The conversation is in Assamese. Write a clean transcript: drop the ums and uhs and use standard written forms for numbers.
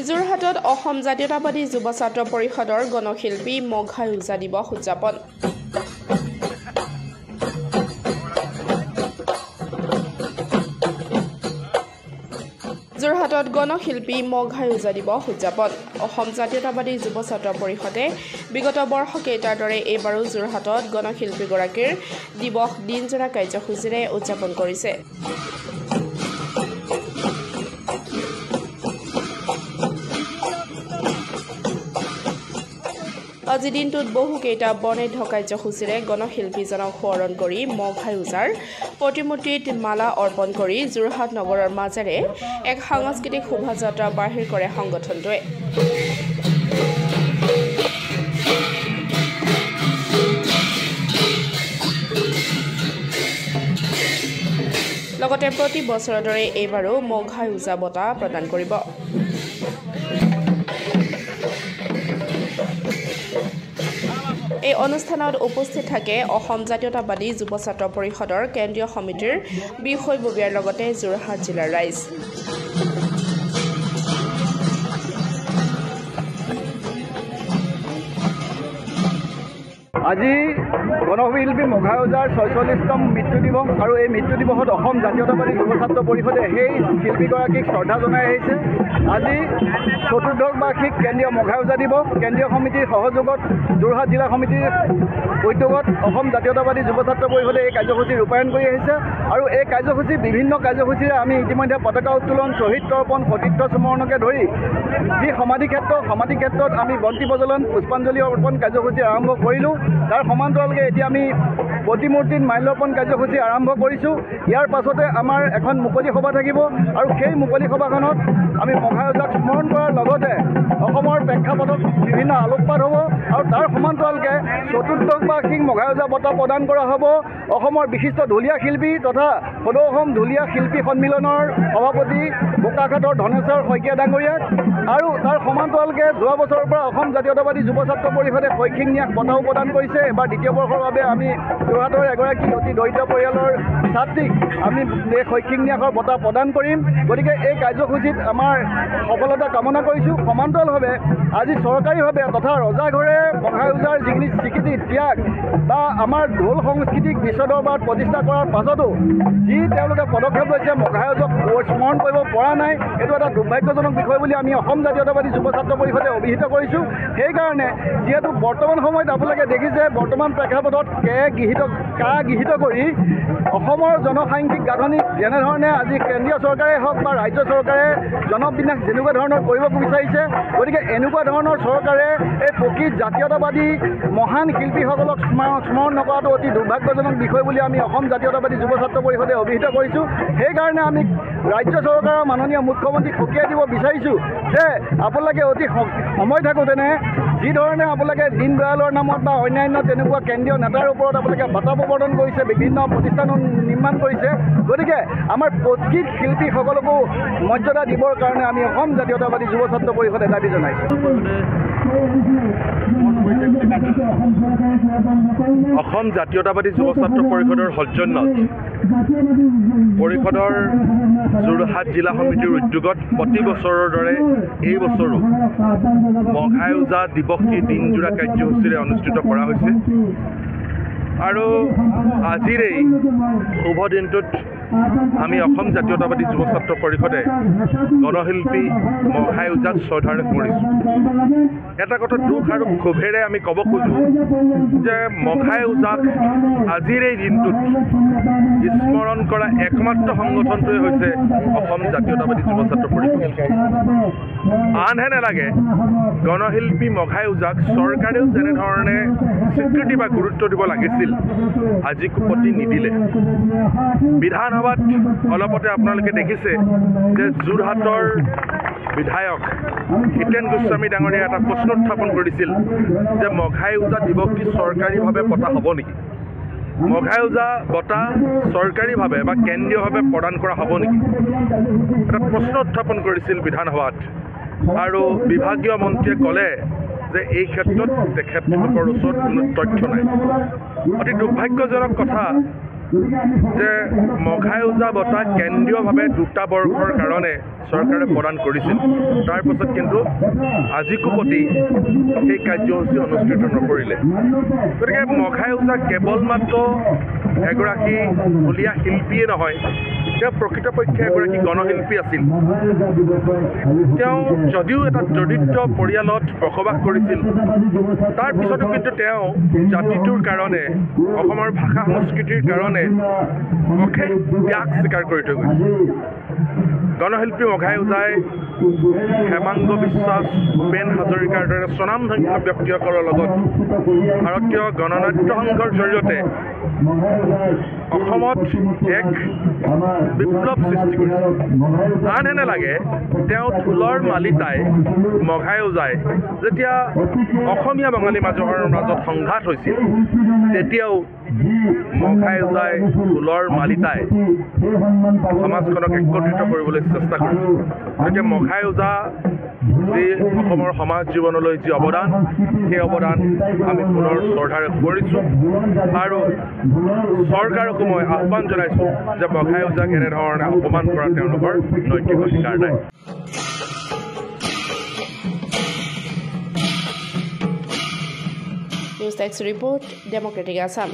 যোৰহাটত অসম জাতীয়তাবাদী যুৱ ছাত্ৰ পৰিষদৰ গণশিল্পী মঘাই ওজা দিৱস উদযাপন। যোৰহাটত গণশিল্পী মঘাই ওজা দিৱস উদযাপন। অসম জাতীয়তাবাদী যুৱ ছাত্ৰ পৰিষদে বিগত বৰ্ষকেইটাৰ দৰে এইবাৰো যোৰহাটত গণশিল্পীগৰাকীৰ দিৱস দিনজোৰা কাৰ্যসূচীৰে উদযাপন কৰিছে। আজি দিনটোত বহুকেইটা বৰ্ণাঢ্য কাৰ্যসূচীৰে গণশিল্পীজনক সোঁৱৰণ কৰি মঘাই ওজাৰ প্ৰতিমূৰ্তিত মালা অৰ্পণ কৰি যোৰহাট নগৰৰ মাজেৰে এক সাংস্কৃতিক শোভাযাত্ৰা বাহিৰ কৰে সংগঠনটোৱে। লগতে প্ৰতি বছৰৰ দৰে এইবাৰো মঘাই ওজা বঁটা প্ৰদান কৰিব। এই অনুষ্ঠানত উপস্থিত থাকে অসম জাতীয়তাবাদী যুৱ ছাত্ৰ পৰিষদৰ কেন্দ্ৰীয় সমিতিৰ বিষয়ববীয়াৰ লগতে যোৰহাট জিলাৰ ৰাইজ। আজি গণশিল্পী মঘাই ওজাৰ ৪৬তম মৃত্যু দিৱস আৰু এই মৃত্যু দিৱসত অসম জাতীয়তাবাদী যুৱ ছাত্ৰ পৰিষদে সেই শিল্পীগৰাকীক শ্ৰদ্ধা জনাই আহিছে। আজি চতুৰ্দশ বাৰ্ষিক কেন্দ্ৰীয় মঘাই ওজা দিৱস কেন্দ্ৰীয় সমিতিৰ সহযোগত যোৰহাট জিলা সমিতিৰ উদ্যোগত অসম জাতীয়তাবাদী যুৱ ছাত্ৰ পৰিষদে এই কাৰ্যসূচী ৰূপায়ণ কৰি আহিছে আৰু এই কাৰ্যসূচী বিভিন্ন কাৰ্যসূচীৰে আমি ইতিমধ্যে পতাকা উত্তোলন, শ্বহীদ তৰ্পণ, সতীৰ্থ স্মৰণকে ধৰি যি সমাধি ক্ষেত্ৰত আমি বন্তি প্ৰজ্বলন, পুষ্পাঞ্জলি অৰ্পণ কাৰ্যসূচী আৰম্ভ কৰিলোঁ। তাৰ সমান্তৰালকৈ এতিয়া আমি প্ৰতিমূৰ্তিত মাল্যাৰ্পণ কাৰ্যসূচী আৰম্ভ কৰিছোঁ। ইয়াৰ পাছতে আমাৰ এখন মুকলি সভা থাকিব আৰু সেই মুকলি সভাখনত আমি মঘাই ওজাক স্মৰণ কৰাৰ লগতে অসমৰ প্ৰেক্ষাপটত বিভিন্ন আলোকপাত হ'ব আৰু তাৰ সমান্তৰালকৈ চতুৰ্দশ বাৰ্ষিক মঘাই ওজা বঁটা প্ৰদান কৰা হ'ব অসমৰ বিশিষ্ট ঢুলীয়া শিল্পী তথা সদৌ অসম ঢুলীয়া শিল্পী সন্মিলনৰ সভাপতি বোকাখাটৰ ধনেশ্বৰ শইকীয়া ডাঙৰীয়াক আৰু তাৰ সমান্তৰালকৈ যোৱা বছৰৰ পৰা অসম জাতীয়তাবাদী যুৱ ছাত্ৰ পৰিষদে শৈক্ষিক ন্যাস বঁটাও প্ৰদান কৰিছে। এবাৰ দ্বিতীয় বৰ্ষৰ বাবে আমি যোৰহাটৰ এগৰাকী অতি দৰিদ্ৰ পৰিয়ালৰ ছাত্ৰীক আমি এই শৈক্ষিক ন্যাসৰ বঁটা প্ৰদান কৰিম। গতিকে এই কাৰ্যসূচীত আমাৰ সফলতা কামনা কৰিছোঁ। সমান্তৰালভাৱে আজি চৰকাৰীভাৱে তথা ৰজাঘৰে মঘাই ওজাৰ যিখিনি স্বীকৃতি ত্যাগ বা আমাৰ ঢোল সংস্কৃতিক বিশ্ব দৰবাৰত প্ৰতিষ্ঠা কৰাৰ পাছতো যি তেওঁলোকে পদক্ষেপ লৈছে মঘাই ওজক স্মৰণ কৰিব পৰা নাই, এইটো এটা দুৰ্ভাগ্যজনক বিষয় বুলি আমি অসম জাতীয়তাবাদী যুৱ ছাত্ৰ পৰিষদে অভিহিত কৰিছোঁ। সেইকাৰণে যিহেতু বৰ্তমান সময়ত আপোনালোকে দেখিছে বৰ্তমান প্ৰেক্ষাপটত কা গৃহীত কৰি অসমৰ জনসাংখ্যিক গাঁথনিক যেনেধৰণে আজি কেন্দ্ৰীয় চৰকাৰে হওক বা ৰাজ্য চৰকাৰে জনবিন্যাস যেনেকুৱা ধৰণৰ কৰিব বিচাৰিছে, গতিকে এনেকুৱা ধৰণৰ চৰকাৰে এই প্ৰকৃত জাতীয়তাবাদী মহান শিল্পীসকলক স্মৰণ নকৰাটো অতি দুৰ্ভাগ্যজনক বিষয় বুলি আমি অসম জাতীয়তাবাদী যুৱ ছাত্ৰ পৰিষদে অভিহিত কৰিছোঁ। সেইকাৰণে আমি ৰাজ্য চৰকাৰৰ মাননীয় মুখ্যমন্ত্ৰীক সকীয়াই দিব বিচাৰিছোঁ যে আপোনালোকে অতি সময় থাকোঁতেনে যিধৰণে আপোনালোকে দীনদয়ালৰ নামত বা অন্যান্য তেনেকুৱা কেন্দ্ৰীয় নেতাৰ ওপৰত আপোনালোকে বঁটা প্ৰৱৰ্তন কৰিছে, বিভিন্ন প্ৰতিষ্ঠান নিৰ্মাণ কৰিছে, গতিকে আমাৰ প্ৰকৃত শিল্পীসকলকো মৰ্যাদা দিবৰ কাৰণে আমি অসম জাতীয়তাবাদী যুৱ ছাত্ৰ পৰিষদে দাবী জনাইছোঁ। অসম জাতীয়তাবাদী যুৱ ছাত্ৰ পৰিষদৰ সৌজন্যত পৰিষদৰ যোৰহাট জিলা সমিতিৰ উদ্যোগত প্ৰতি বছৰৰ দৰে এই বছৰো মঘাই ওজা দিৱসী দিনজোৰা কাৰ্যসূচীৰে অনুষ্ঠিত কৰা হৈছে আৰু আজিৰ এই শুভ দিনটোত আমি অসম জাতীয়তাবাদী যুৱ ছাত্ৰ পৰিষদে গণশিল্পী মঘাই ওজাক শ্ৰদ্ধাৰে কৰিছোঁ। এটা কথা দুখ আৰু ক্ষোভেৰে আমি ক'ব খোজোঁ যে মঘাই ওজাক আজিৰ এই দিনটোত স্মৰণ কৰা একমাত্ৰ সংগঠনটোৱে হৈছে অসম জাতীয়তাবাদী যুৱ ছাত্ৰ পৰিষদ। আনহে নালাগে গণশিল্পী মঘাই ওজাক চৰকাৰেও যেনেধৰণে স্বীকৃতি বা গুৰুত্ব দিব লাগিছিল আজি প্ৰতি নিদিলে। বিধানসভাত অলপতে আপোনালোকে দেখিছে যে যোৰহাটৰ বিধায়ক হিতেন গোস্বামী ডাঙৰীয়াই এটা প্ৰশ্ন উত্থাপন কৰিছিল যে মঘাই ওজা দিৱসটি চৰকাৰীভাৱে পতা হ'ব নেকি, মঘাই ওজা বঁটা চৰকাৰীভাৱে বা কেন্দ্ৰীয়ভাৱে প্ৰদান কৰা হ'ব নেকি, এটা প্ৰশ্ন উত্থাপন কৰিছিল বিধানসভাত আৰু বিভাগীয় মন্ত্ৰীয়ে ক'লে যে এই ক্ষেত্ৰত তেখেতলোকৰ ওচৰত কোনো তথ্য নাই। অতি দুৰ্ভাগ্যজনক কথা যে মঘাই ওজা বঁটা কেন্দ্ৰীয়ভাৱে 2টা বৰ্ষৰ কাৰণে চৰকাৰে প্ৰদান কৰিছিল তাৰ পাছত কিন্তু আজিকোপতি সেই কাৰ্যসূচী অনুষ্ঠিত নকৰিলে গতিকে মঘাই ওজা কেৱল মাত্ৰ এগৰাকী ঢুলীয়া শিল্পীয়ে নহয় তেওঁ প্ৰকৃতপক্ষে এগৰাকী গণশিল্পী আছিল তেওঁ যদিও এটা দৰিদ্ৰ পৰিয়ালত বসবাস কৰিছিল তাৰ পিছতো কিন্তু তেওঁ জাতিটোৰ কাৰণে অসমৰ ভাষা সংস্কৃতিৰ কাৰণে অশেষ ত্যাগ স্বীকাৰ কৰি থৈ গৈছে গণশিল্পী মঘাই ওজাই হেমাংগ বিশ্বাস ভূপেন হাজৰিকাৰ দৰে স্বনামধন্য ব্যক্তিসকলৰ লগত ভাৰতীয় গণনাট্য সংঘৰ জৰিয়তে অসমত এক বিপ্লৱ সৃষ্টি কৰিছে আনহেনে লাগে তেওঁ ঢোলৰ মালিতাই মঘাই ওজাই যেতিয়া অসমীয়া বাঙালী মাজৰ মাজত সংঘাত হৈছিল তেতিয়াও মঘাই ওজাই ঢোলৰ মালিতাই সমাজখনক একত্ৰিত কৰিবলৈ চেষ্টা কৰিছিল গতিকে মঘাই ওজা যি অসমৰ সমাজ জীৱনলৈ যি অৱদান সেই অৱদান আমি পুনৰ শ্ৰদ্ধাৰে কৰিছোঁ আৰু চৰকাৰকো মই আহ্বান জনাইছোঁ যে মঘাই ওজাক এনেধৰণে অপমান কৰা তেওঁলোকৰ নৈতিক অধিকাৰ নাই news desk report democratic Assam